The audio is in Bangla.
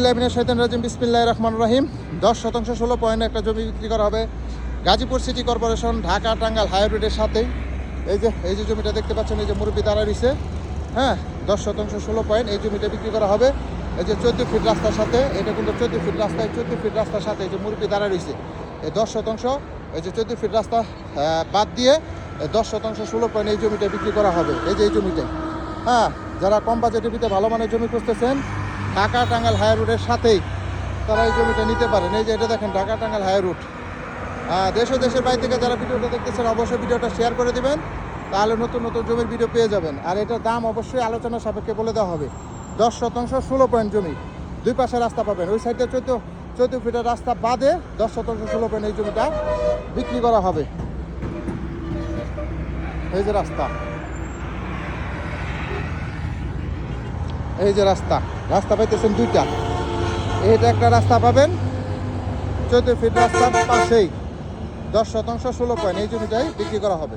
বিসমিল্লাহির রহমানির রহিম। 10% 16 পয়েন্ট একটা জমি বিক্রি করা হবে Gazipur city corporation, Dhaka Tangail high রোডের সাথেই। এই যে জমিটা দেখতে পাচ্ছেন, এই যে মুরব্বি দাঁড়া রয়েছে। হ্যাঁ, 10% 16 পয়েন্ট এই জমিটা বিক্রি করা হবে। এই যে 14 ফিট রাস্তার সাথে, এটা কিন্তু 14 ফিট রাস্তায়, 14 ফিট রাস্তার সাথে এই যে মুরব্বি দাঁড়া রয়েছে। এই 10% এই যে 14 ফিট রাস্তা বাদ দিয়ে 10% 16 পয়েন্ট এই জমিটা বিক্রি করা হবে। এই যে এই জমিটাই। হ্যাঁ, যারা কম বাজেটের ভিতরে ভালো মানের জমি খুঁজতেছেন, ঢাকা টাঙ্গাইল হাই রোডের সাথেই তারা এই জমিটা নিতে পারেন। এই যে এটা দেখেন, ঢাকা টাঙ্গাইল হাই রোড। দেশ ও দেশের বাইরে থেকে যারা ভিডিওটা দেখতেছেন অবশ্যই ভিডিওটা শেয়ার করে দিবেন, তাহলে নতুন নতুন জমির ভিডিও পেয়ে যাবেন। আর এটার দাম অবশ্যই আলোচনা সাপেক্ষে বলে দেওয়া হবে। 10% 16 পয়েন্ট জমি, দুই পাশে রাস্তা পাবেন। ওই সাইডে 14 ফিটের রাস্তা বাদে 10% 16 পয়েন্ট এই জমিটা বিক্রি করা হবে। এই যে রাস্তা, এই যে রাস্তা পাইতেছেন দুইটা। এইটা একটা রাস্তা পাবেন 14 ফিট রাস্তার পাশেই। 10% 16 পয়েন্ট এই জমিটাই বিক্রি করা হবে।